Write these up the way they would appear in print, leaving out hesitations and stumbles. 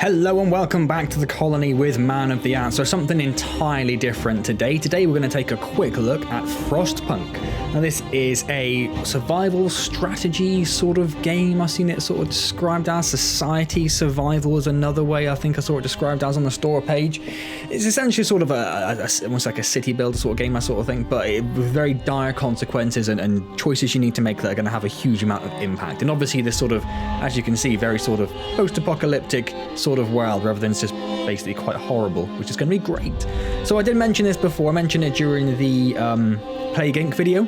Hello and welcome back to the colony with ManOfTheAntz. So something entirely different today. Today we're going to take a quick look at Frostpunk. Now this is a survival strategy sort of game. I've seen it sort of described as society survival is another way I think I saw it described as on the store page. It's essentially sort of almost like a city builder sort of game, that sort of thing, but with very dire consequences and choices you need to make that are going to have a huge amount of impact. And obviously this sort of, as you can see, very sort of post-apocalyptic sort of world where everything's just basically quite horrible, which is going to be great. So I did mention this before. I mentioned it during the Plague Inc. video,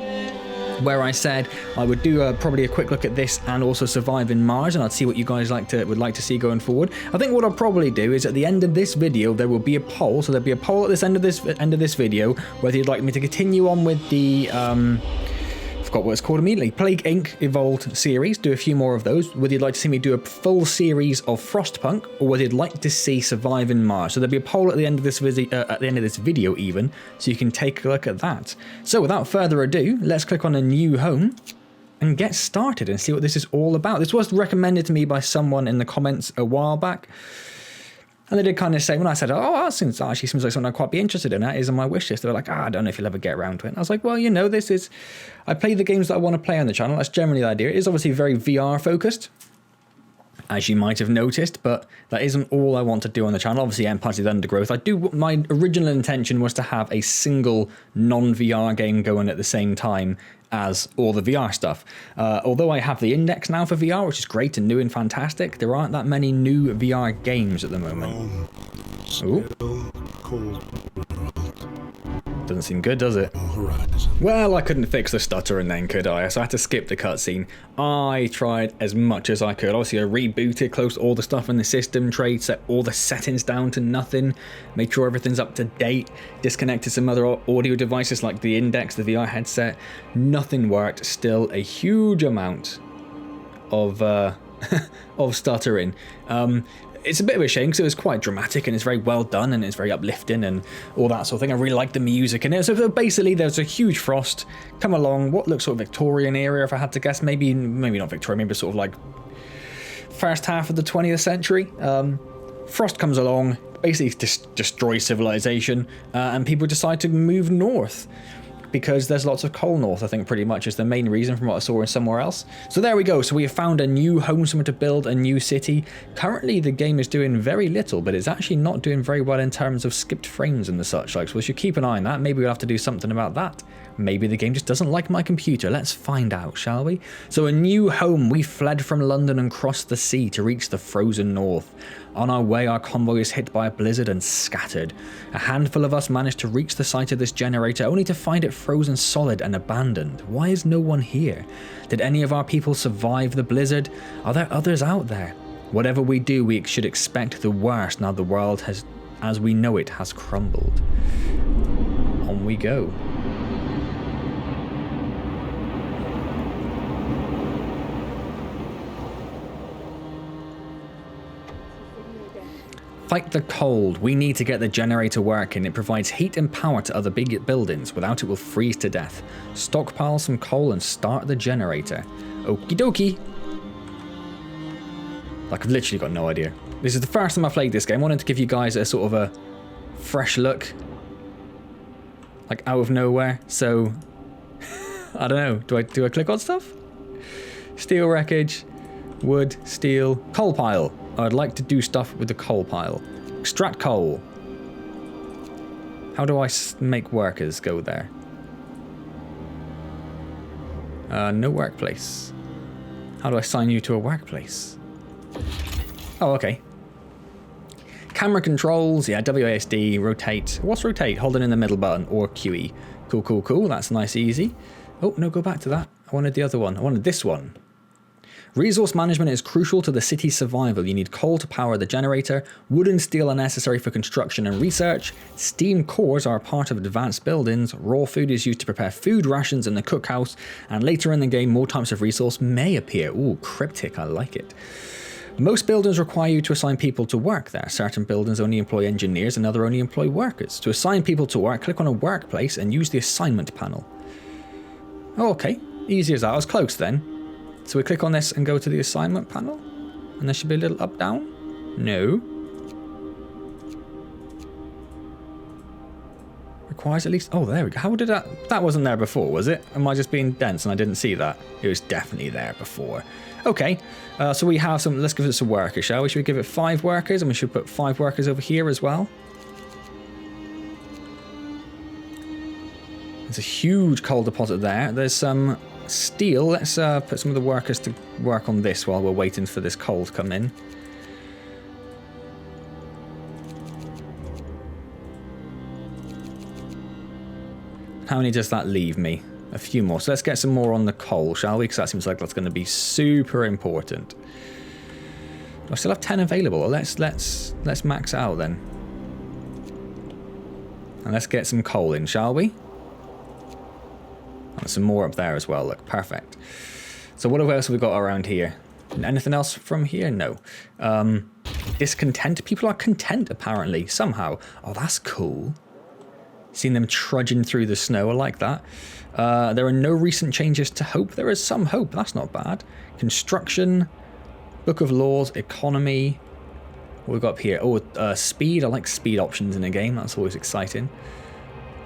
where I said I would do probably a quick look at this and also Survive in Mars, and I'd see what you guys would like to see going forward. I think what I'll probably do is at the end of this video there will be a poll. So there'll be a poll at this end of this video whether you'd like me to continue on with the forgot what it's called immediately, Plague Inc. Evolved series, do a few more of those, whether you'd like to see me do a full series of Frostpunk, or whether you'd like to see Survive in Mars. So there'll be a poll at the end of this video even, so you can take a look at that. So without further ado, let's click on a new home and get started and see what this is all about. This was recommended to me by someone in the comments a while back. And they did kind of say, when I said, oh, that actually seems like something I'd quite be interested in, that is on my wish list. They were like, I don't know if you'll ever get around to it. And I was like, well, you know, I play the games that I want to play on the channel. That's generally the idea. It is obviously very VR focused, as you might have noticed, but that isn't all I want to do on the channel. Obviously, Empire of the Undergrowth. My original intention was to have a single non-VR game going at the same time as all the VR stuff. Although I have the index now for VR, which is great and new and fantastic, there aren't that many new VR games at the moment. Ooh. Doesn't seem good, does it? Well, I couldn't fix the stuttering then, could I? So I had to skip the cutscene. I tried as much as I could. Obviously, I rebooted, closed all the stuff in the system tray, set all the settings down to nothing, made sure everything's up to date, disconnected some other audio devices like the index, the VR headset. Nothing worked. Still a huge amount of of stuttering. It's a bit of a shame because it was quite dramatic and it's very well done and it's very uplifting and all that sort of thing. I really like the music in it. So basically there's a huge frost come along, what looks sort of Victorian era if I had to guess, maybe not Victorian, maybe sort of like first half of the 20th century. Frost comes along, basically destroys civilization, and people decide to move north because there's lots of coal north, I think pretty much is the main reason from what I saw in somewhere else. So there we go. So we have found a new home, somewhere to build a new city. Currently the game is doing very little, but it's actually not doing very well in terms of skipped frames and the such like. So we should keep an eye on that. Maybe we'll have to do something about that. Maybe the game just doesn't like my computer. Let's find out, shall we? So a new home. We fled from London and crossed the sea to reach the frozen north. On our way, our convoy is hit by a blizzard and scattered. A handful of us managed to reach the site of this generator, only to find it frozen solid and abandoned. Why is no one here? Did any of our people survive the blizzard? Are there others out there? Whatever we do, we should expect the worst now the world has, as we know it, has crumbled. On we go. Fight the cold. We need to get the generator working. It provides heat and power to other big buildings. Without it, we'll freeze to death. Stockpile some coal and start the generator. Okie dokie. Like, I've literally got no idea. This is the first time I played this game. I wanted to give you guys a sort of a fresh look. Like, out of nowhere. So, I don't know. Do I click on stuff? Steel wreckage. Wood, steel, coal pile. I'd like to do stuff with the coal pile. Extract coal. How do I make workers go there? No workplace. How do I assign you to a workplace? Oh, okay. Camera controls, yeah, WASD, rotate. What's rotate? Holding in the middle button or QE. Cool, cool, cool. That's nice, easy. Oh, no, go back to that. I wanted the other one. I wanted this one. Resource management is crucial to the city's survival. You need coal to power the generator, wood and steel are necessary for construction and research, steam cores are a part of advanced buildings, raw food is used to prepare food rations in the cookhouse, and later in the game more types of resource may appear. Ooh, cryptic, I like it. Most buildings require you to assign people to work there. Certain buildings only employ engineers and other only employ workers. To assign people to work, click on a workplace and use the assignment panel. Oh, okay, easy as that. I was close then. So we click on this and go to the assignment panel, and there should be a little up down. No. requires at least... Oh, there we go. How did that... That wasn't there before, was it? Am I just being dense and I didn't see that? It was definitely there before. Okay, so we have some... Let's give it some workers, shall we? Should we give it 5 workers? And we should put 5 workers over here as well. There's a huge coal deposit there. There's some steel. Let's put some of the workers to work on this while we're waiting for this coal to come in. How many does that leave me? A few more. So let's get some more on the coal, shall we? Because that seems like that's going to be super important. I still have 10 available. Let's max out then. And let's get some coal in, shall we? And some more up there as well. Look, perfect. So what else have we got around here? Anything else from here? No. Discontent. People are content, apparently, somehow. Oh, that's cool. Seeing them trudging through the snow. I like that. There are no recent changes to hope. There is some hope. That's not bad. Construction. Book of Laws. Economy. What we've got up here? Oh, speed. I like speed options in a game. That's always exciting.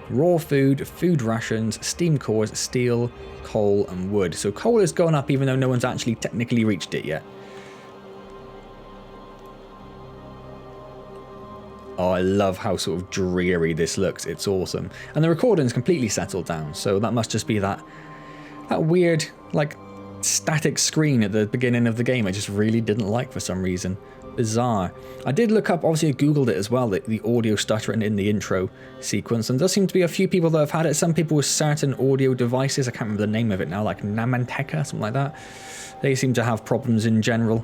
Raw food, food rations, steam cores, steel, coal, and wood. So coal is going up even though no one's actually technically reached it yet. Oh, I love how sort of dreary this looks. It's awesome. And the recording's completely settled down. So that must just be that weird, like, static screen at the beginning of the game I just really didn't like for some reason. Bizarre. I did look up, obviously I googled it as well, the audio stuttering in the intro sequence, and there seem to be a few people that have had it. Some people with certain audio devices, I can't remember the name of it now, like Namanteka, something like that. They seem to have problems in general.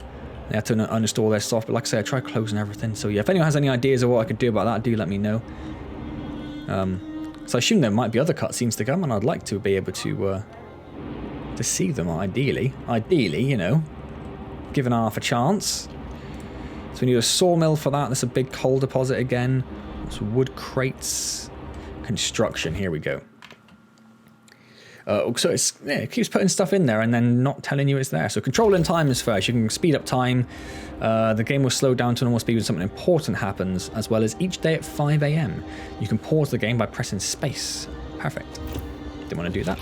They had to uninstall their software. But like I said, I tried closing everything. So yeah, if anyone has any ideas of what I could do about that, do let me know. So I assume there might be other cutscenes to come, and I'd like to be able to see them, ideally. Ideally, you know, given half a chance. So we need a sawmill for that. That's a big coal deposit again. Some wood crates. Construction. Here we go. So it keeps putting stuff in there and then not telling you it's there. So controlling time is first. You can speed up time. The game will slow down to normal speed when something important happens, as well as each day at 5 AM. You can pause the game by pressing space. Perfect. Didn't want to do that.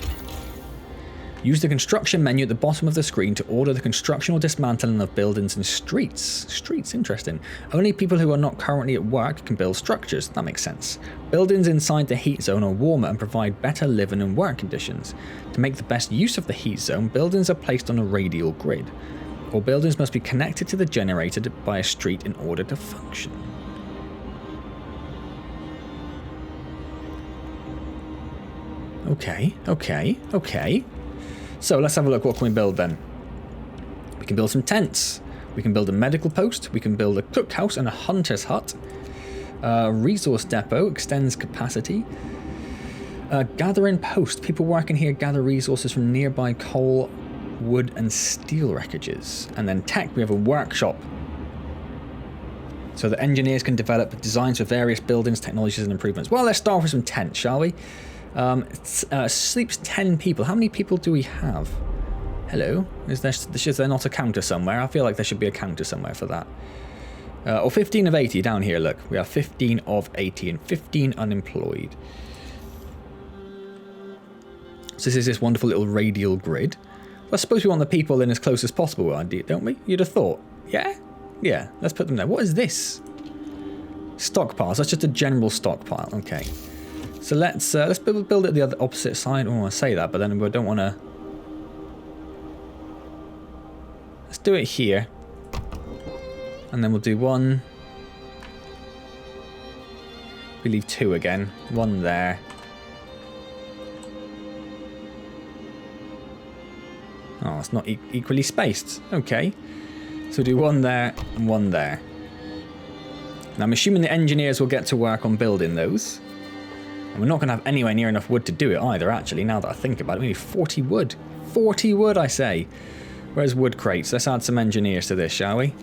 Use the construction menu at the bottom of the screen to order the construction or dismantling of buildings and streets. Streets, interesting. Only people who are not currently at work can build structures. That makes sense. Buildings inside the heat zone are warmer and provide better living and work conditions. To make the best use of the heat zone, buildings are placed on a radial grid. All buildings must be connected to the generator by a street in order to function. Okay. So let's have a look. What can we build then? We can build some tents. We can build a medical post. We can build a cookhouse and a hunter's hut. Resource depot extends capacity. Gathering post. People working here gather resources from nearby coal, wood, and steel wreckages. And then tech, we have a workshop. So the engineers can develop designs for various buildings, technologies, and improvements. Well, let's start with some tents, shall we? Sleeps 10 people. How many people do we have? Hello? Is there not a counter somewhere? I feel like there should be a counter somewhere for that. Or 15 of 80 down here, look. We have 15 of 80 and 15 unemployed. So this is this wonderful little radial grid. I suppose we want the people in as close as possible, don't we? You'd have thought. Yeah? Yeah, let's put them there. What is this? Stockpiles. That's just a general stockpile. Okay. So let's build it the other opposite side. Oh, I say that, but then we don't want to. Let's do it here, and then we'll do one. We leave 2 again. 1 there. Oh, it's not equally spaced. Okay, so do 1 there and 1 there. Now I'm assuming the engineers will get to work on building those. And we're not going to have anywhere near enough wood to do it either, actually, now that I think about it. We need 40 wood. 40 wood, I say. Where's wood crates? Let's add some engineers to this, shall we?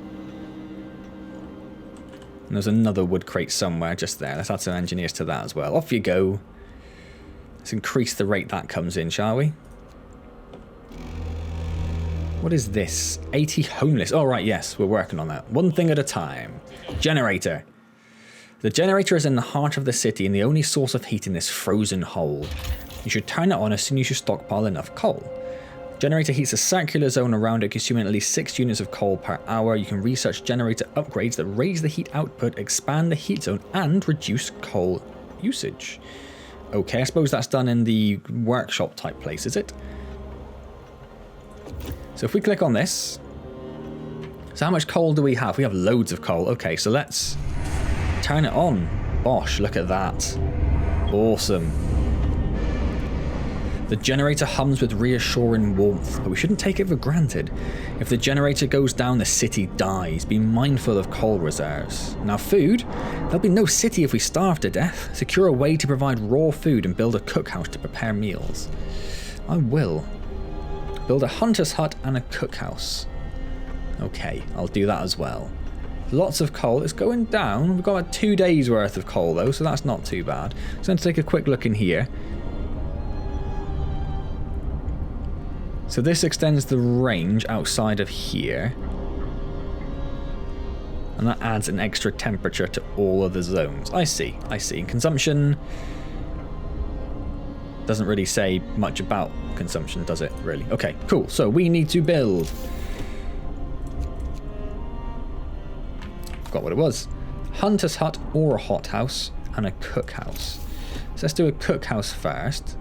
And there's another wood crate somewhere just there. Let's add some engineers to that as well. Off you go. Let's increase the rate that comes in, shall we? What is this? 80 homeless. Oh, right, yes, we're working on that. One thing at a time. Generator. The generator is in the heart of the city and the only source of heat in this frozen hole. You should turn it on as soon as you stockpile enough coal. The generator heats a circular zone around it, consuming at least 6 units of coal per hour. You can research generator upgrades that raise the heat output, expand the heat zone, and reduce coal usage. Okay, I suppose that's done in the workshop type place, is it? So if we click on this, so how much coal do we have? We have loads of coal. Okay, so let's turn it on. Bosh, look at that. Awesome. The generator hums with reassuring warmth, but we shouldn't take it for granted. If the generator goes down, the city dies. Be mindful of coal reserves. Now food, there'll be no city if we starve to death. Secure a way to provide raw food and build a cookhouse to prepare meals. I will. Build a hunter's hut and a cookhouse. Okay, I'll do that as well. Lots of coal. It's going down. We've got like 2 days worth of coal though, so that's not too bad. So I'm going to take a quick look in here. So this extends the range outside of here. And that adds an extra temperature to all of the zones. I see, I see. Consumption doesn't really say much about consumption, does it, really? Okay, cool. So we need to build. Forgot what it was. Hunter's hut or a hothouse and a cookhouse. So let's do a cookhouse first.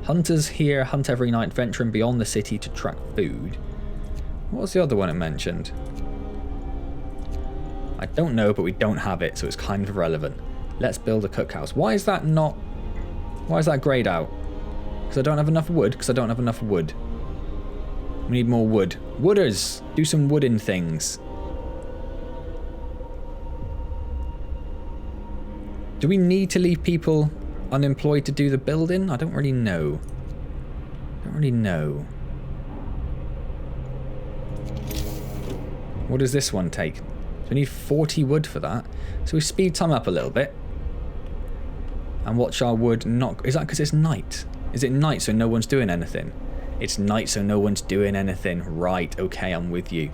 Hunters here hunt every night, venturing beyond the city to track food. What was the other one it mentioned? I don't know, but we don't have it, so it's kind of irrelevant. Let's build a cookhouse. Why is that not... Why is that grayed out? Because I don't have enough wood? Because I don't have enough wood. We need more wood. Wooders! Do some wooden things. Do we need to leave people unemployed to do the building? I don't really know. What does this one take? So we need 40 wood for that. So we speed time up a little bit. And watch our wood not... Is that because it's night? Is it night so no one's doing anything? It's night so no one's doing anything. Right, okay, I'm with you.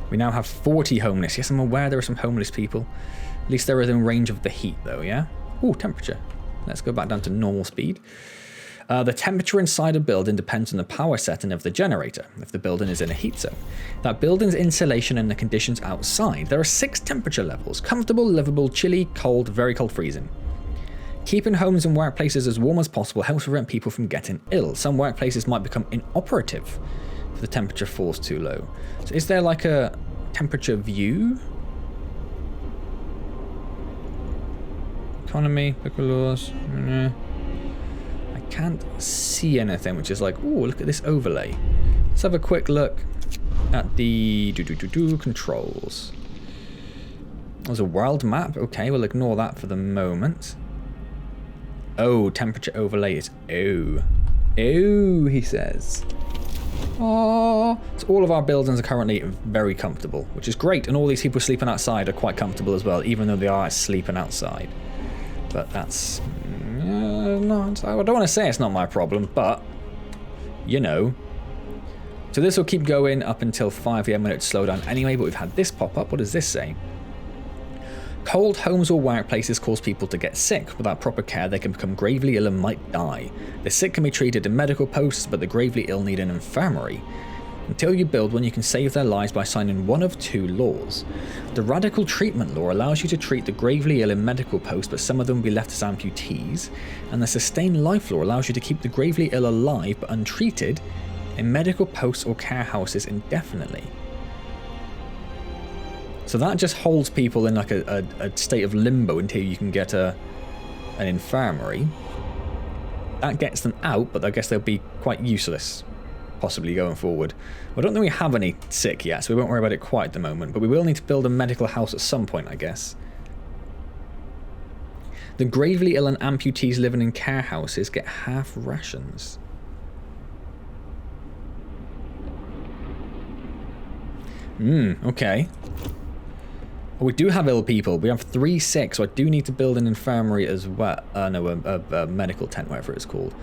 We now have 40 homeless. Yes, I'm aware there are some homeless people. At least they're within range of the heat though, yeah? Ooh, temperature. Let's go back down to normal speed. The temperature inside a building depends on the power setting of the generator, if the building is in a heat zone. That building's insulation and the conditions outside. There are 6 temperature levels: comfortable, livable, chilly, cold, very cold, freezing. Keeping homes and workplaces as warm as possible helps prevent people from getting ill. Some workplaces might become inoperative if the temperature falls too low. So is there like a temperature view? Economy, local laws. I can't see anything, which is like, oh, look at this overlay. Let's have a quick look at the controls. There's a world map. Okay, we'll ignore that for the moment. Oh, temperature overlay is oh, he says. Oh, so all of our buildings are currently very comfortable, which is great, and all these people sleeping outside are quite comfortable as well, even though they are sleeping outside. But that's not... I don't want to say it's not my problem, but you know. So this will keep going up until 5 AM when it slow down anyway, but we've had this pop up. What does this say? Cold homes or workplaces cause people to get sick. Without proper care, they can become gravely ill and might die. The sick can be treated in medical posts, but the gravely ill need an infirmary. Until you build one, you can save their lives by signing one of 2 laws. The radical treatment law allows you to treat the gravely ill in medical posts, but some of them will be left as amputees. And the sustained life law allows you to keep the gravely ill alive but untreated in medical posts or care houses indefinitely. So that just holds people in like a state of limbo until you can get an infirmary. That gets them out, but I guess they'll be quite useless, possibly going forward. I don't think we have any sick yet, so we won't worry about it quite at the moment, but we will need to build a medical house at some point, I guess. The gravely ill and amputees living in care houses get half rations. Okay. We do have ill people. We have 3 sick, so I do need to build an infirmary as well. A medical tent, whatever it's called.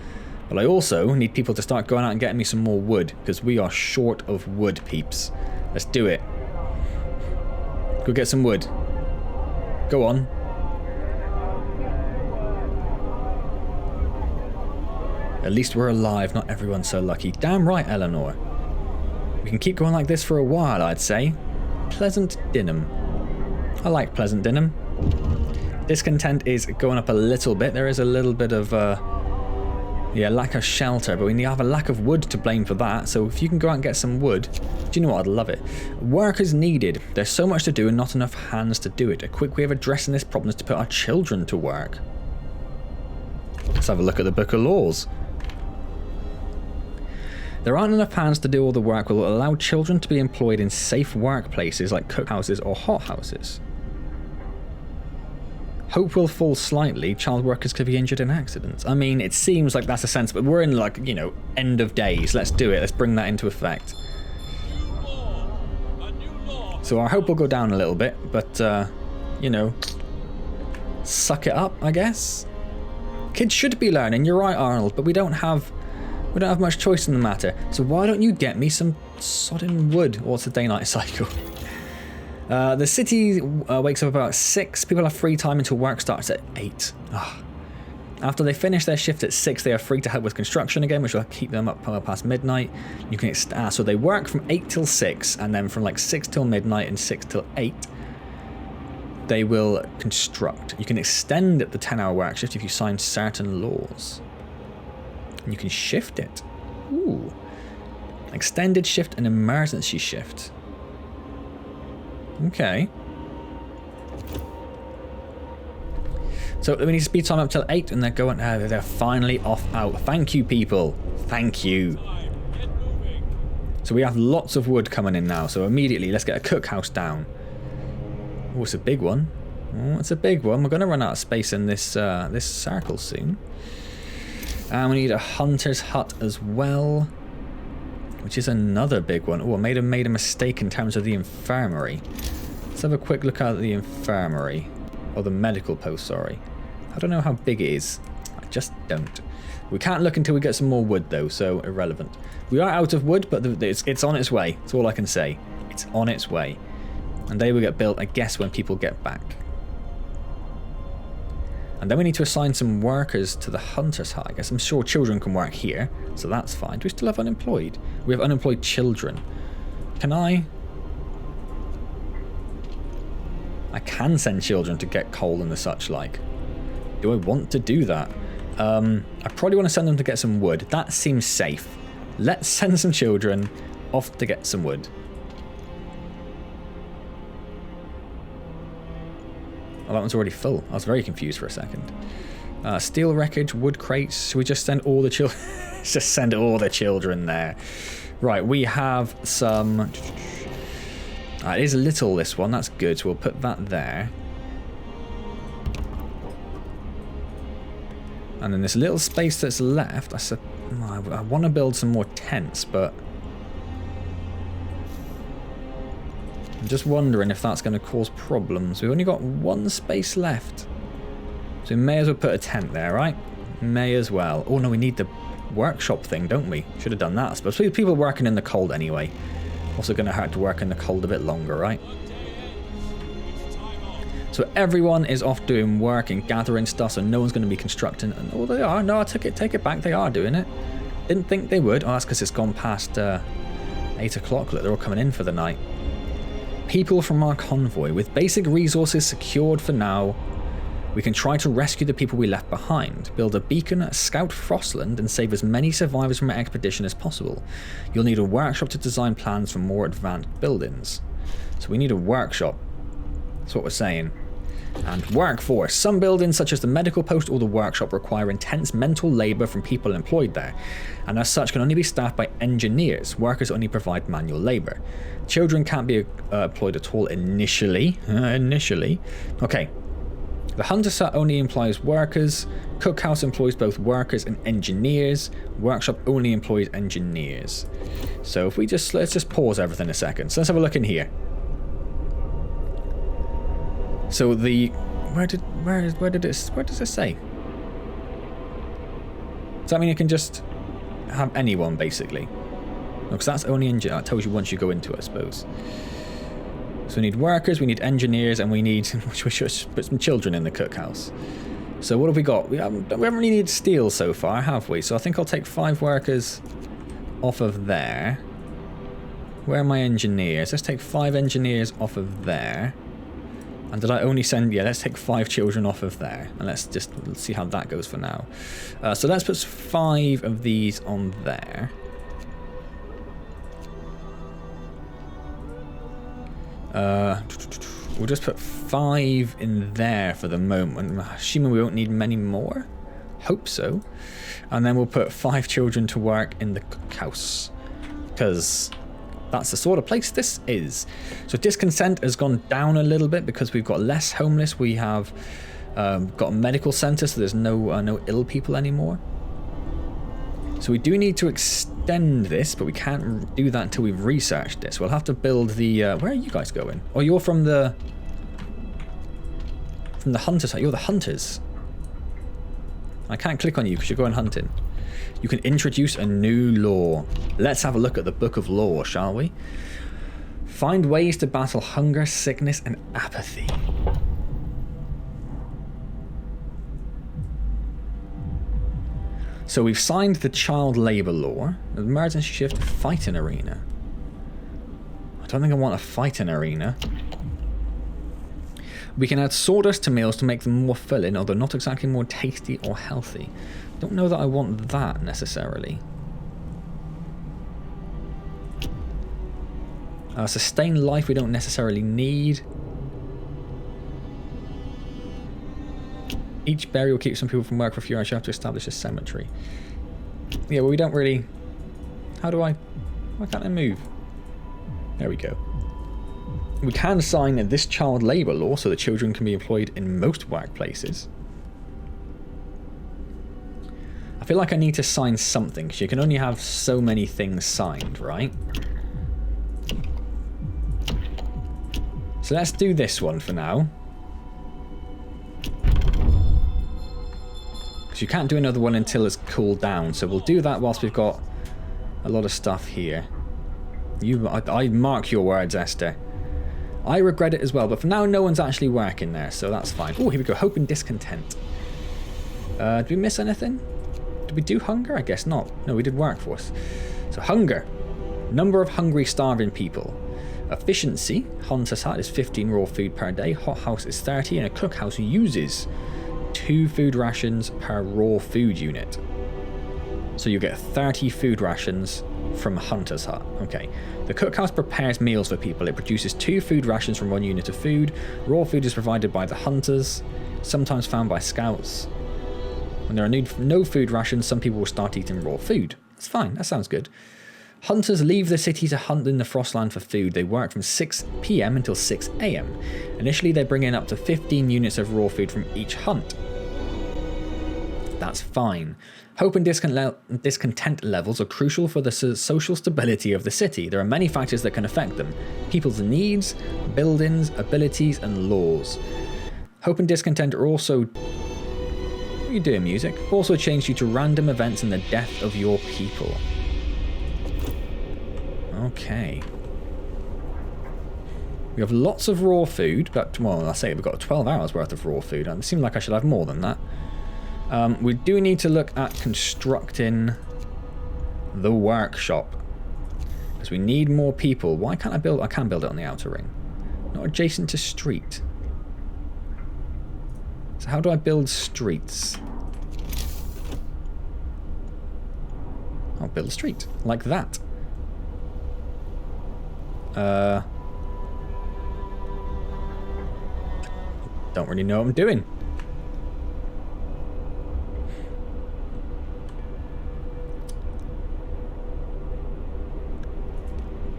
But I also need people to start going out and getting me some more wood, because we are short of wood, peeps. Let's do it. Go get some wood. Go on. At least we're alive, not everyone's so lucky. Damn right, Eleanor. We can keep going like this for a while, I'd say. Pleasant Dinham. I like Pleasant Dinham. Discontent is going up a little bit. There is a little bit of, lack of shelter, but we have a lack of wood to blame for that. So if you can go out and get some wood, do you know what? I'd love it. Workers needed. There's so much to do and not enough hands to do it. A quick way of addressing this problem is to put our children to work. Let's have a look at the Book of Laws. There aren't enough hands to do all the work will allow children to be employed in safe workplaces like cookhouses or hothouses. Hope will fall slightly. Child workers could be injured in accidents. I mean, it seems like that's a sense, but we're in like, you know, end of days. Let's do it. Let's bring that into effect. So our hope will go down a little bit, but, you know, suck it up, I guess. Kids should be learning. You're right, Arnold, but we don't have much choice in the matter. So why don't you get me some sodden wood? What's the day-night cycle? The city wakes up about 6. People have free time until work starts at 8. Ugh. After they finish their shift at 6, they are free to help with construction again, which will keep them up past midnight. You can so they work from 8 till 6, and then from like 6 till midnight and 6 till 8, they will construct. You can extend the 10-hour work shift if you sign certain laws. And you can shift it. Ooh. Extended shift and emergency shift. Okay. So we need to speed time up till 8 and they're going, they're finally off out. Thank you, people. Thank you. So we have lots of wood coming in now. So immediately let's get a cookhouse down. Oh, it's a big one. Oh, it's a big one. We're going to run out of space in this this circle soon. And we need a hunter's hut as well, which is another big one. Oh, I made a mistake in terms of the infirmary. Let's have a quick look at the infirmary. Or the medical post, sorry. I don't know how big it is. I just don't. We can't look until we get some more wood, though, so irrelevant. We are out of wood, but it's on its way. That's all I can say. It's on its way. And they will get built, I guess, when people get back. And then we need to assign some workers to the hunter's hut. I guess I'm sure children can work here, so that's fine. Do we still have unemployed? We have unemployed children. Can I can send children to get coal and the such like. Do I want to do that? I probably want to send them to get some wood. That seems safe. Let's send some children off to get some wood. Oh, that one's already full. I was very confused for a second. Steel wreckage, wood crates. Should we just send all the children? Just send all the children there. Right, we have some... it is little, this one. That's good. So we'll put that there. And then this little space that's left, I want to build some more tents, but... I'm just wondering if that's going to cause problems. We've only got one space left. So we may as well put a tent there, right? May as well. Oh no, we need the workshop thing, don't we? Should have done that. But people working in the cold anyway. Also going to have to work in the cold a bit longer, right? So everyone is off doing work and gathering stuff, so no one's going to be constructing. And oh, they are. No, I take it back. They are doing it. Didn't think they would. Oh, that's because it's gone past 8 o'clock. Look, they're all coming in for the night. People from our convoy. With basic resources secured for now, we can try to rescue the people we left behind, build a beacon, scout Frostland, and save as many survivors from our expedition as possible. You'll need a workshop to design plans for more advanced buildings. So we need a workshop. That's what we're saying. And workforce. Some buildings, such as the medical post or the workshop, require intense mental labour from people employed there, and as such can only be staffed by engineers. Workers only provide manual labour. Children can't be employed at all initially. Okay. The hunter's hut only employs workers. Cookhouse employs both workers and engineers. Workshop only employs engineers. So if we let's just pause everything a second. So let's have a look in here. So where does it say? Does that mean you can just have anyone basically? No, because that's only that tells you once you go into it, I suppose. So we need workers, we need engineers, and we should put some children in the cookhouse. So what have we got? We haven't really needed steel so far, have we? So I think I'll take 5 workers off of there. Where are my engineers? Let's take 5 engineers off of there. And did I only send... Yeah, let's take 5 children off of there. And let's see how that goes for now. So let's put 5 of these on there. We'll just put 5 in there for the moment. Assuming we won't need many more. Hope so. And then we'll put 5 children to work in the cookhouse. Because... that's the sort of place this is. So discontent has gone down a little bit because we've got less homeless. We have got a medical centre, so there's no ill people anymore. So we do need to extend this, but we can't do that until we've researched this. We'll have to build the... where are you guys going? Oh, you're from the... from the hunters side. You're the hunters. I can't click on you because you're going hunting. You can introduce a new law. Let's have a look at the Book of Law, shall we? Find ways to battle hunger, sickness, and apathy. So we've signed the child labour law. Emergency shift fighting arena. I don't think I want a fighting arena. We can add sawdust to meals to make them more filling, although not exactly more tasty or healthy. Don't know that I want that necessarily. Sustain life we don't necessarily need. Each burial keeps some people from work for a few hours. You have to establish a cemetery. Yeah, well we don't really... How do I... Why can't I move? There we go. We can sign this child labour law so that children can be employed in most workplaces. I feel like I need to sign something, because you can only have so many things signed, right? So let's do this one for now. Because you can't do another one until it's cooled down, so we'll do that whilst we've got a lot of stuff here. I mark your words, Esther. I regret it as well, but for now no one's actually working there, so that's fine. Oh, here we go, hope and discontent. Did we miss anything? Did we do hunger? I guess not. No, we did workforce. So hunger. Number of hungry, starving people. Efficiency. Hunter's hut is 15 raw food per day. Hothouse is 30, and a cookhouse uses 2 food rations per raw food unit. So you get 30 food rations from Hunter's hut. Okay. The cookhouse prepares meals for people. It produces 2 food rations from 1 unit of food. Raw food is provided by the hunters, sometimes found by scouts. When there are no food rations, some people will start eating raw food. That's fine. That sounds good. Hunters leave the city to hunt in the Frostland for food. They work from 6 PM until 6 AM. Initially, they bring in up to 15 units of raw food from each hunt. That's fine. Hope and discontent levels are crucial for the social stability of the city. There are many factors that can affect them. People's needs, buildings, abilities, and laws. Hope and discontent are also... What are you doing, music? Also change due to random events and the death of your people. Okay. We have lots of raw food, but, well, I say we've got 12 hours worth of raw food. It seems like I should have more than that. We do need to look at constructing the workshop. Because we need more people. Why can't I build... I can build it on the outer ring. Not adjacent to street. So how do I build streets? I'll build a street. Like that. Don't really know what I'm doing.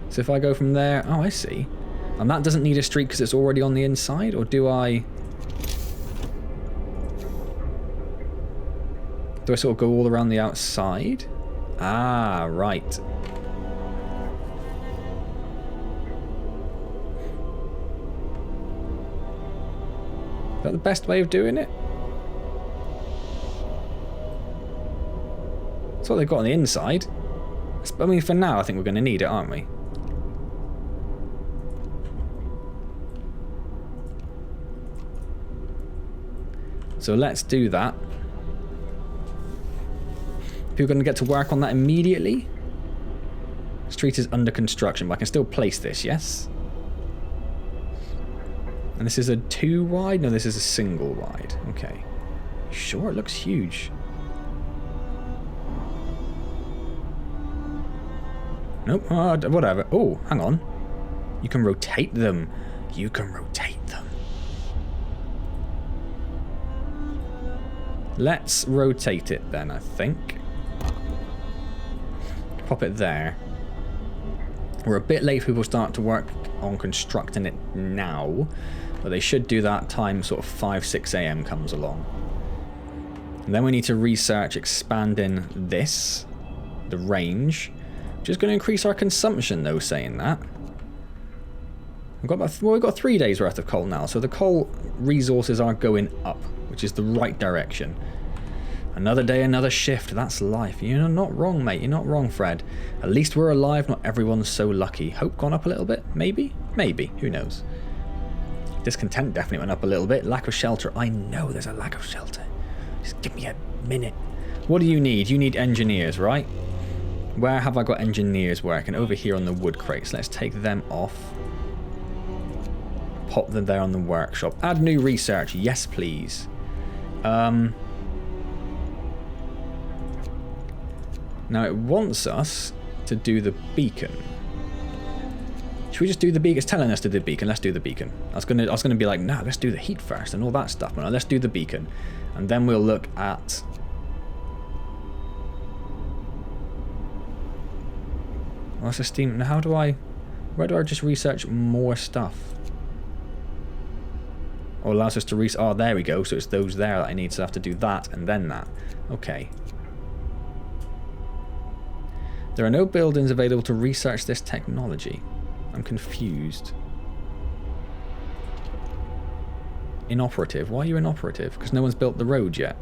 So if I go from there... Oh, I see. And that doesn't need a street because it's already on the inside? Or do I... Do I sort of go all around the outside? Ah, right. Is that the best way of doing it? That's what they've got on the inside. I mean, for now, I think we're going to need it, aren't we? So let's do that. People going to get to work on that immediately. Street is under construction, but I can still place this, yes? And this is a 2 wide? No, this is a single wide. Okay. Sure, it looks huge. Nope, whatever. Oh, hang on. You can rotate them. You can rotate them. Let's rotate it then, I think. Pop it there. We're a bit late for people start to work on constructing it now, but they should do that time sort of 5, 6 a.m. comes along. And then we need to research expanding this, the range, which is going to increase our consumption though, saying that. We've got 3 days worth of coal now, so the coal resources are going up, which is the right direction. Another day, another shift. That's life. You're not wrong, mate. You're not wrong, Fred. At least we're alive. Not everyone's so lucky. Hope gone up a little bit? Maybe? Maybe. Who knows? Discontent definitely went up a little bit. Lack of shelter. I know there's a lack of shelter. Just give me a minute. What do you need? You need engineers, right? Where have I got engineers working? Over here on the wood crates. Let's take them off. Pop them there on the workshop. Add new research. Yes, please. Now it wants us to do the beacon. Should we just do the beacon? It's telling us to do the beacon. Let's do the beacon. I was gonna be like, nah, let's do the heat first and all that stuff. But no, let's do the beacon, and then we'll look at. What's the steam? Now, where do I just research more stuff? Oh, allows us to research. Oh, there we go. So it's those there that I need. So I have to do that and then that. Okay. There are no buildings available to research this technology. I'm confused. Inoperative. Why are you inoperative? Because no one's built the road yet.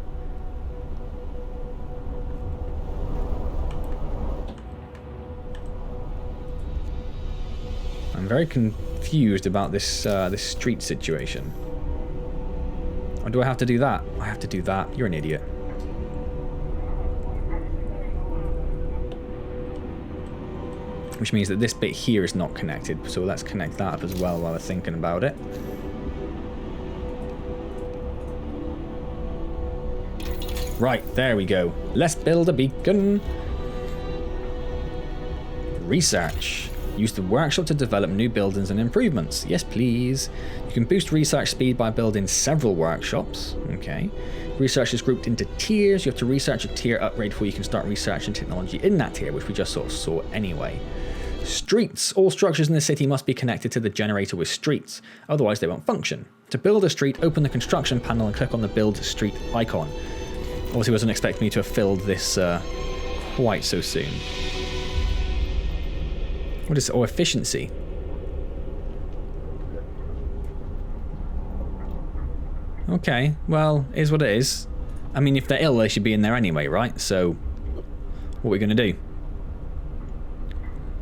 I'm very confused about this this street situation. Or do I have to do that? I have to do that. You're an idiot. Which means that this bit here is not connected, so let's connect that up as well while we're thinking about it. Right, there we go. Let's build a beacon. Research. Use the workshop to develop new buildings and improvements. Yes, please. You can boost research speed by building several workshops. Okay. Research is grouped into tiers. You have to research a tier upgrade before you can start researching technology in that tier, which we just sort of saw anyway. Streets. All structures in the city must be connected to the generator with streets, otherwise they won't function. To build a street, open the construction panel and click on the build street icon. Obviously wasn't expecting me to have filled this quite so soon. What is it? Oh, efficiency. Okay, well, it is what it is. I mean, if they're ill, they should be in there anyway, right? So, what are we going to do?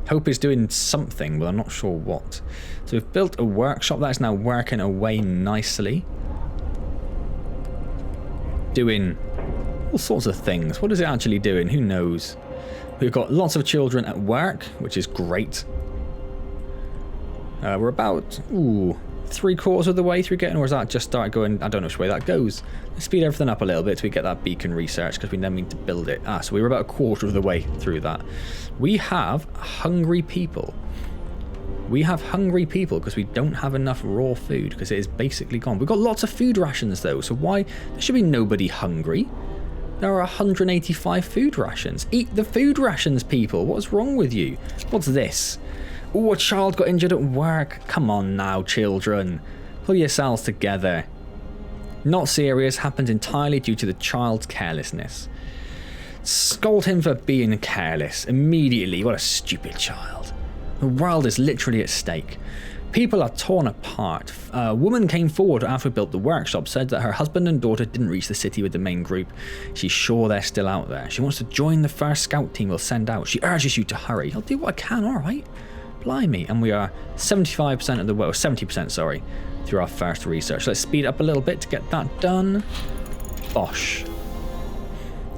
Hope is doing something, but I'm not sure what. So we've built a workshop that's now working away nicely. Doing all sorts of things. What is it actually doing? Who knows? We've got lots of children at work, which is great. We're about, 3/4 of the way through getting, or is that just start going? I don't know which way that goes. Let's speed everything up a little bit till we get that beacon research, because we then need to build it. So we were about 1/4 of the way through that. We have hungry people. We have hungry people because we don't have enough raw food, because it is basically gone. We've got lots of food rations though, so why? There should be nobody hungry. There are 185 food rations. Eat the food rations, people. What's wrong with you? What's this? Oh, a child got injured at work. Come on now, children. Pull yourselves together. Not serious. Happened entirely due to the child's carelessness. Scold him for being careless. Immediately. What a stupid child. The world is literally at stake. People are torn apart. A woman came forward after we built the workshop, said that her husband and daughter didn't reach the city with the main group. She's sure they're still out there. She wants to join the first scout team we'll send out. She urges you to hurry. I'll do what I can, alright? Blimey. And we are 75% of the way, or 70%, sorry, through our first research. Let's speed up a little bit to get that done. Bosh.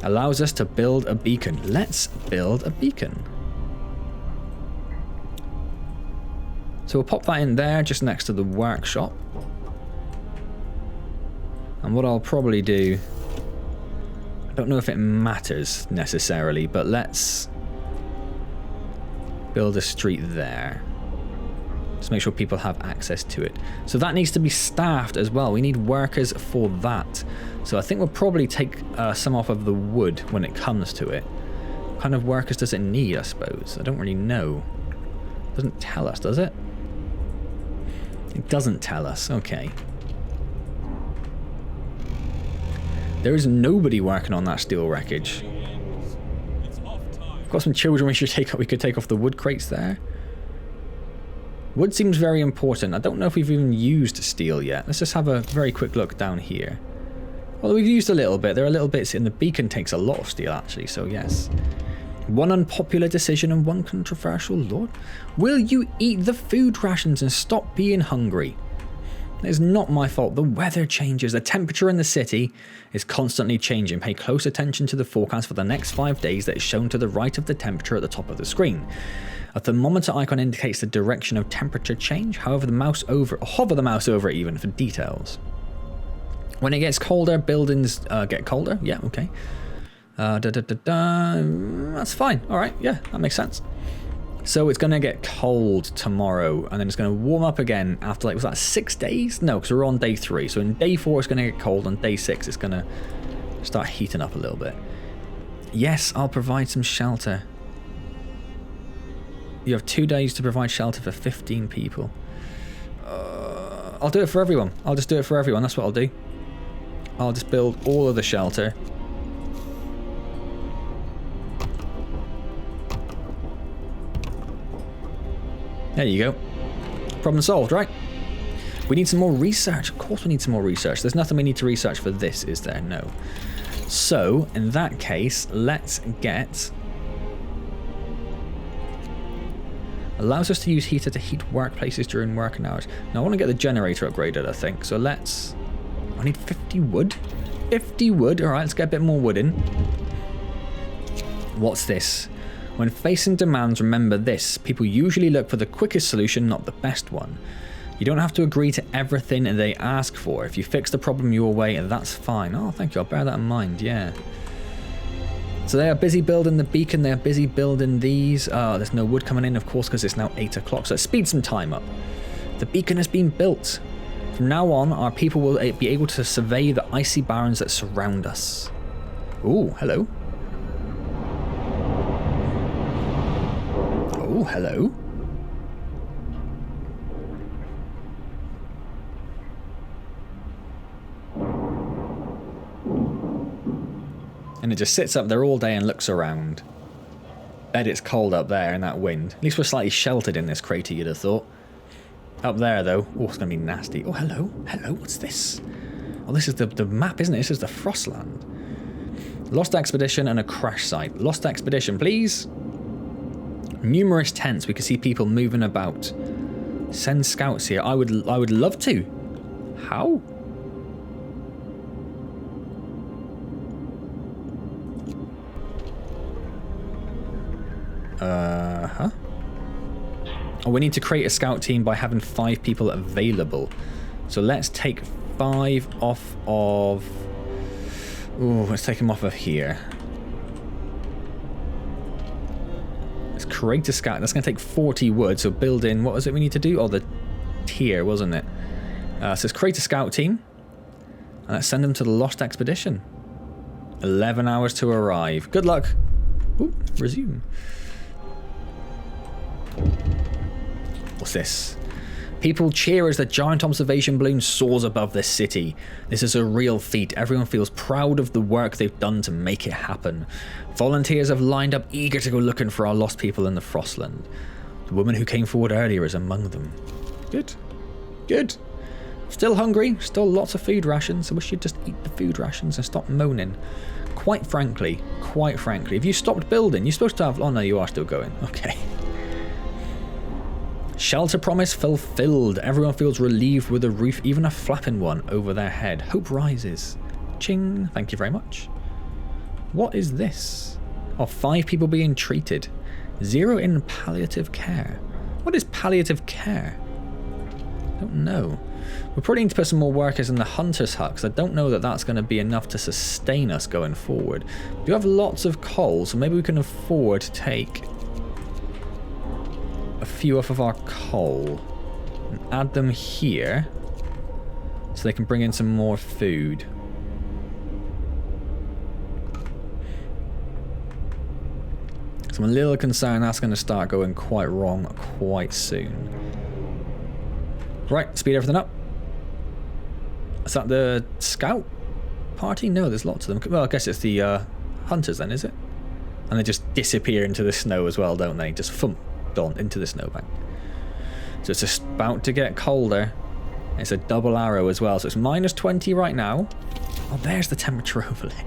Allows us to build a beacon. Let's build a beacon. So we'll pop that in there just next to the workshop. And what I'll probably do, I don't know if it matters necessarily, but let's build a street there. Just make sure people have access to it. So that needs to be staffed as well. We need workers for that. So I think we'll probably take some off of the wood when it comes to it. What kind of workers does it need, I suppose? I don't really know. It doesn't tell us, does it? It doesn't tell us. Okay. There is nobody working on that steel wreckage. We've got some children we could take off the wood crates there. Wood seems very important. I don't know if we've even used steel yet. Let's just have a very quick look down here. Well, we've used a little bit. There are little bits in the beacon. Takes a lot of steel actually, so yes. One unpopular decision and one controversial law. Will you eat the food rations and stop being hungry? It's not my fault. The weather changes. The temperature in the city is constantly changing. Pay close attention to the forecast for the next 5 days that is shown to the right of the temperature at the top of the screen. A thermometer icon indicates the direction of temperature change. However, hover the mouse over it even for details. When it gets colder, buildings get colder. Yeah, okay. That's fine. All right. Yeah, that makes sense. So it's going to get cold tomorrow, and then it's going to warm up again after, like, was that 6 days? No, because we're on day 3. So in day 4, it's going to get cold. On day 6, it's going to start heating up a little bit. Yes, I'll provide some shelter. You have 2 days to provide shelter for 15 people. I'll do it for everyone. I'll just do it for everyone. That's what I'll do. I'll just build all of the shelter. There you go. Problem solved, right? We need some more research. Of course we need some more research. There's nothing we need to research for this, is there? No. So, in that case, let's get... Allows us to use heater to heat workplaces during working hours. Now, I want to get the generator upgraded, I think. So let's... I need 50 wood. 50 wood. All right, let's get a bit more wood in. What's this? When facing demands, remember this. People usually look for the quickest solution, not the best one. You don't have to agree to everything they ask for. If you fix the problem your way, that's fine. Oh, thank you. I'll bear that in mind, yeah. So they are busy building the beacon. They are busy building these. There's no wood coming in, of course, because it's now 8 o'clock. So let's speed some time up. The beacon has been built. From now on, our people will be able to survey the icy barrens that surround us. Ooh, hello. Oh, hello. And it just sits up there all day and looks around. Bet it's cold up there in that wind. At least we're slightly sheltered in this crater, you'd have thought. Up there, though. Oh, it's going to be nasty. Oh, hello. Hello, what's this? Oh, this is the map, isn't it? This is the Frostland. Lost expedition and a crash site. Lost expedition, please. Numerous tents. We can see people moving about. Send scouts here. I would love to. How? Huh? Oh, we need to create a scout team by having 5 people available. So let's take 5 off of... Ooh, let's take them off of here. Let's create a scout. That's going to take 40 wood. So build in... What was it we need to do? Oh, the tier, wasn't it? So let's create a scout team. And let's send them to the Lost Expedition. 11 hours to arrive. Good luck. Ooh, resume. What's this? People cheer as the giant observation balloon soars above the city. This is a real feat. Everyone feels proud of the work they've done to make it happen. Volunteers have lined up eager to go looking for our lost people in the Frostland. The woman who came forward earlier is among them. Good. Good. Still hungry. Still lots of food rations. I wish you'd just eat the food rations and stop moaning. Quite frankly. Have you stopped building? You're supposed to have... Oh no, you are still going. Okay. Shelter promise fulfilled. Everyone feels relieved with a roof, even a flapping one, over their head. Hope rises. Ching. Thank you very much. What is this? Oh, 5 people being treated. 0 in palliative care. What is palliative care? I don't know. We're probably need to put some more workers in the hunter's hut, because I don't know that that's going to be enough to sustain us going forward. We do have lots of coal, so maybe we can afford to take a few off of our coal and add them here so they can bring in some more food. So I'm a little concerned that's going to start going quite wrong quite soon. Right, speed everything up. Is that the scout party? No, there's lots of them. Well, I guess it's the hunters then, is it? And they just disappear into the snow as well, don't they? Just thump, gone into the snowbank. So it's just about to get colder. It's a double arrow as well, so it's -20 right now. Oh, there's the temperature overlay.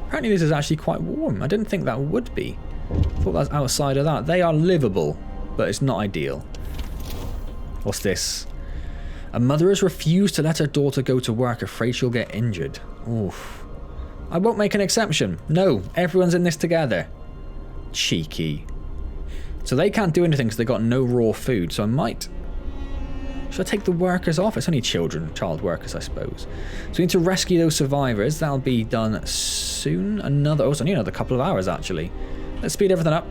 Apparently this is actually quite warm. I didn't think that would be. I thought that's outside of that. They are livable, but it's not ideal. What's this? A mother has refused to let her daughter go to work, afraid she'll get injured. Oof. I won't make an exception. No, everyone's in this together. Cheeky. So they can't do anything because they've got no raw food, so I might... Should I take the workers off? It's only children, child workers, I suppose. So we need to rescue those survivors. That'll be done soon. Oh, it's only another couple of hours, actually. Let's speed everything up.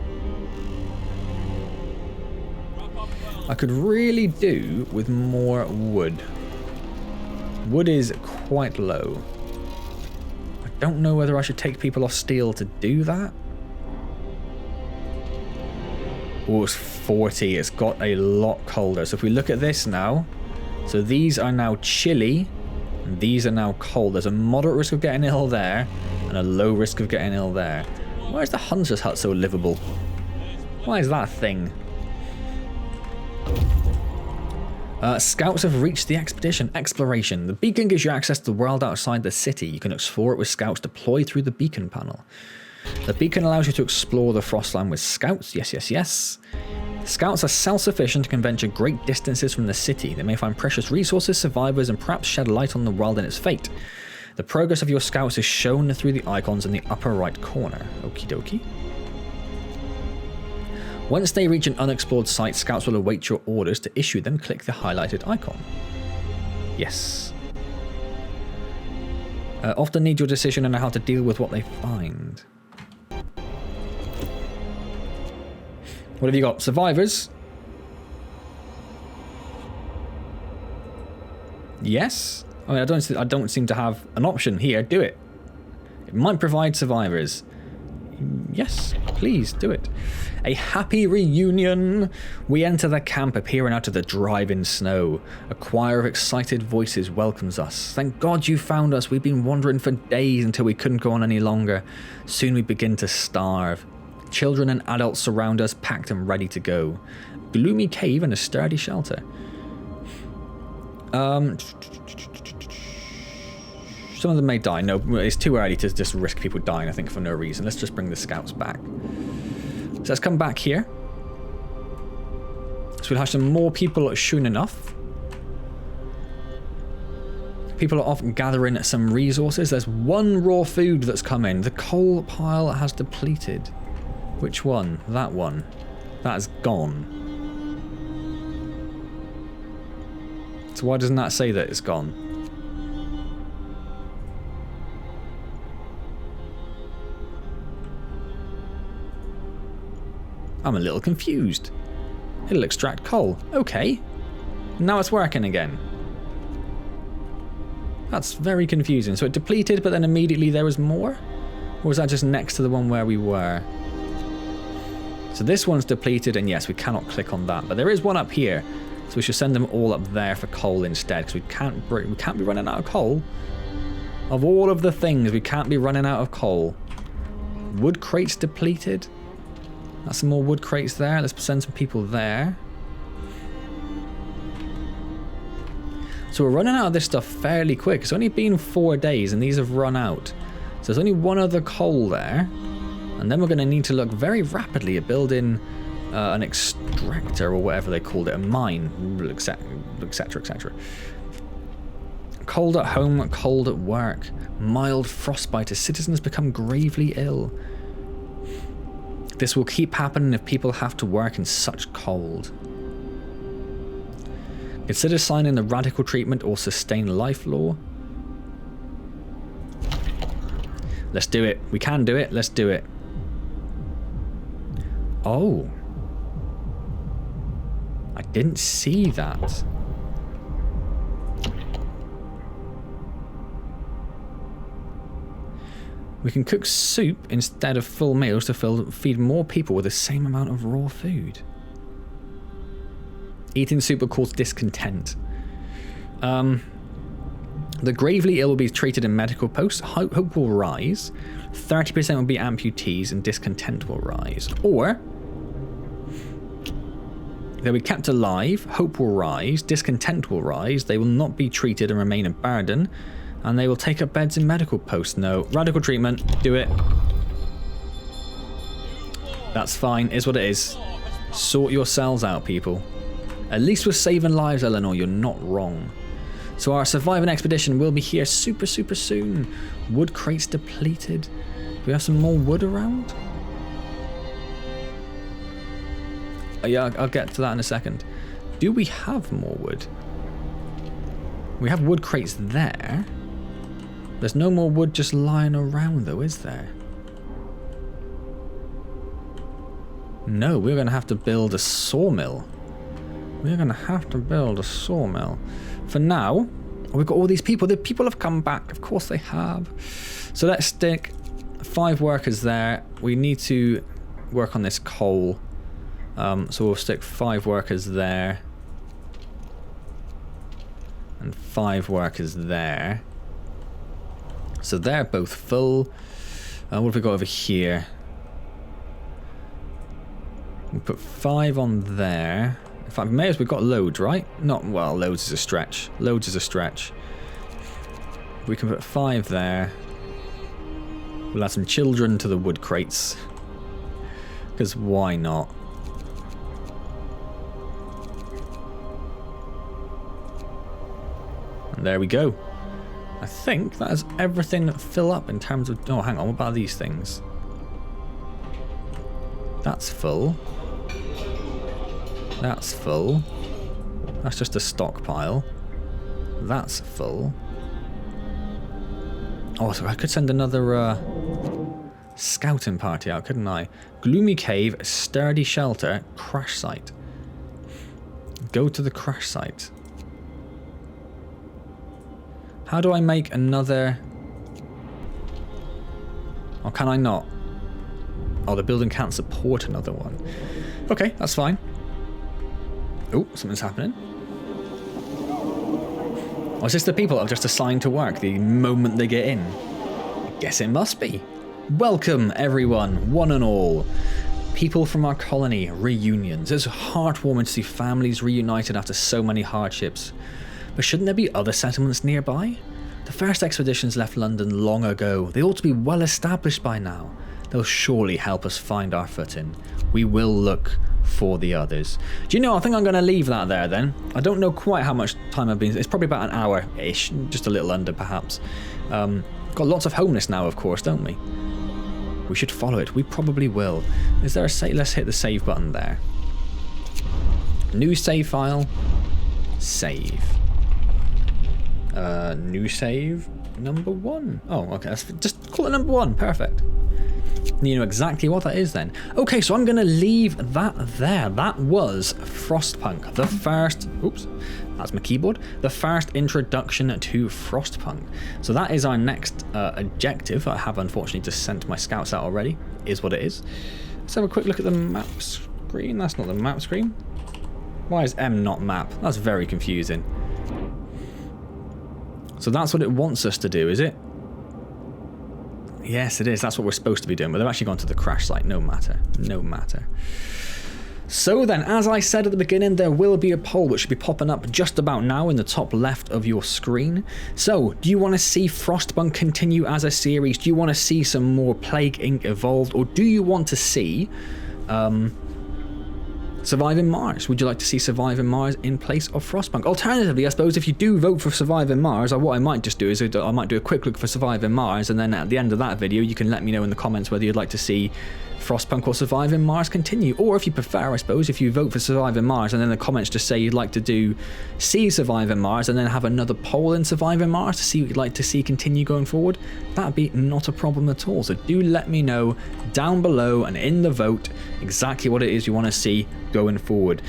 I could really do with more wood. Wood is quite low. I don't know whether I should take people off steel to do that. Oh, it's 40. It's got a lot colder. So if we look at this now, so these are now chilly, and these are now cold. There's a moderate risk of getting ill there, and a low risk of getting ill there. Why is the hunter's hut so livable? Why is that a thing? Scouts have reached the exploration. The beacon gives you access to the world outside the city. You can explore it with scouts deployed through the beacon panel. The beacon allows you to explore the Frostland with scouts. Yes, yes, yes. Scouts are self-sufficient and can venture great distances from the city. They may find precious resources, survivors, and perhaps shed light on the world and its fate. The progress of your scouts is shown through the icons in the upper right corner. Okie dokie. Once they reach an unexplored site, scouts will await your orders. To issue them, click the highlighted icon. Yes. Often need your decision on how to deal with what they find. What have you got? Survivors? Yes? I mean, I don't seem to have an option here. Do it. It might provide survivors. Yes, please do it. A happy reunion. We enter the camp, appearing out of the driving snow. A choir of excited voices welcomes us. Thank God you found us. We've been wandering for days until we couldn't go on any longer. Soon we begin to starve. Children and adults surround us, packed and ready to go. Gloomy cave and a sturdy shelter. Some of them may die. No, it's too early to just risk people dying, I think, for no reason. Let's just bring the scouts back. So let's come back here. So we'll have some more people soon enough. People are off gathering some resources. There's one raw food that's come in. The coal pile has depleted. Which one? That one. That's gone. So why doesn't that say that it's gone? I'm a little confused. It'll extract coal. Okay. Now it's working again. That's very confusing. So it depleted, but then immediately there was more? Or was that just next to the one where we were? So this one's depleted, and yes, we cannot click on that. But there is one up here. So we should send them all up there for coal instead, because we can't be running out of coal. Of all of the things, we can't be running out of coal. Wood crates depleted. That's some more wood crates there. Let's send some people there. So we're running out of this stuff fairly quick. It's only been 4 days and these have run out. So there's only one other coal there. And then we're going to need to look very rapidly at building an extractor or whatever they called it. A mine, etc, etc, etc. Cold at home, cold at work. Mild frostbite as citizens become gravely ill. This will keep happening if people have to work in such cold. Consider signing the radical treatment or sustain life law. Let's do it. We can do it. Let's do it. Oh. I didn't see that. We can cook soup instead of full meals to feed more people with the same amount of raw food. Eating soup will cause discontent. The gravely ill will be treated in medical posts. Hope will rise. 30% will be amputees and discontent will rise. Or they'll be kept alive. Hope will rise. Discontent will rise. They will not be treated and remain a burden. And they will take up beds in medical posts. No. Radical treatment. Do it. That's fine. Is what it is. Sort yourselves out, people. At least we're saving lives, Eleanor. You're not wrong. So our surviving expedition will be here super soon. Wood crates depleted. Do we have some more wood around? Oh, yeah, I'll get to that in a second. Do we have more wood? We have wood crates there. There's no more wood just lying around though, is there? No, we're going to have to build a sawmill. We're going to have to build a sawmill. For now, we've got all these people. The people have come back. Of course they have. So let's stick 5 workers there. We need to work on this coal. So we'll stick 5 workers there. And 5 workers there. So they're both full. What have we got over here? We'll put 5 on there. In fact, we've got loads, right? Not, well, loads is a stretch. Loads is a stretch. We can put 5 there. We'll add some children to the wood crates. Because why not? And there we go. I think that is everything fill up in terms of... Oh, hang on. What about these things? That's full. That's full. That's just a stockpile. That's full. Oh, so I could send another scouting party out, couldn't I? Gloomy cave, sturdy shelter, crash site. Go to the crash site. How do I make another... Or can I not? Oh, the building can't support another one. Okay, that's fine. Oh, something's happening. Oh, is this the people I've just assigned to work the moment they get in? I guess it must be. Welcome, everyone, one and all. People from our colony, reunions. It's heartwarming to see families reunited after so many hardships. But shouldn't there be other settlements nearby? The first expeditions left London long ago. They ought to be well established by now. They'll surely help us find our footing. We will look for the others. Do you know, I think I'm going to leave that there then. I don't know quite how much time I've been... It's probably about an hour-ish, just a little under perhaps. Got lots of homeless now, of course, don't we? We should follow it. We probably will. Is there a save? Let's hit the save button there. New save file. Save. New save. Number 1. Oh, okay. Let's just call it number 1. Perfect. You know exactly what that is then. Okay, so I'm going to leave that there. That was Frostpunk. The first... Oops. That's my keyboard. The first introduction to Frostpunk. So that is our next objective. I have unfortunately just sent my scouts out already. Is what it is. Let's have a quick look at the map screen. That's not the map screen. Why is M not map? That's very confusing. So that's what it wants us to do, is it? Yes, it is. That's what we're supposed to be doing. But they've actually gone to the crash site. No matter. No matter. So then, as I said at the beginning, there will be a poll which should be popping up just about now in the top left of your screen. So, do you want to see Frostpunk continue as a series? Do you want to see some more Plague Inc. evolved? Or do you want to see... some Surviving Mars. Would you like to see Surviving Mars in place of Frostpunk? Alternatively, I suppose if you do vote for Surviving Mars, what I might just do is I might do a quick look for Surviving Mars, and then at the end of that video you can let me know in the comments whether you'd like to see Frostpunk or Surviving Mars continue. Or if you prefer, I suppose, if you vote for Surviving Mars and then the comments just say you'd like to see Surviving Mars and then have another poll in Surviving Mars to see what you'd like to see continue going forward, that'd be not a problem at all. So do let me know down below and in the vote exactly what it is you want to see going forward.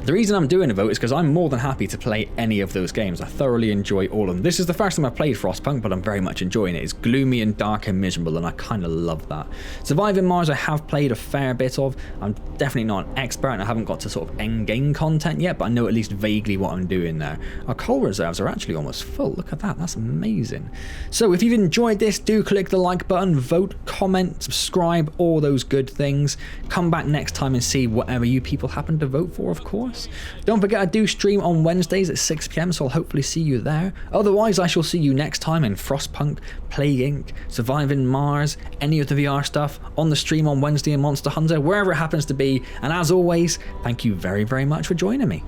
The reason I'm doing a vote is because I'm more than happy to play any of those games. I thoroughly enjoy all of them. This is the first time I've played Frostpunk, but I'm very much enjoying it. It's gloomy and dark and miserable, and I kind of love that. Surviving Mars I have played a fair bit of. I'm definitely not an expert, and I haven't got to sort of end game content yet, but I know at least vaguely what I'm doing there. Our coal reserves are actually almost full. Look at that. That's amazing. So if you've enjoyed this, do click the like button, vote, comment, subscribe, all those good things. Come back next time and see whatever you people happen to vote for, of course. Don't forget I do stream on Wednesdays at 6 PM, so I'll hopefully see you there. Otherwise, I shall see you next time in Frostpunk, Plague Inc., Surviving Mars, any of the VR stuff, on the stream on Wednesday in Monster Hunter, wherever it happens to be. And as always, thank you very, very much for joining me.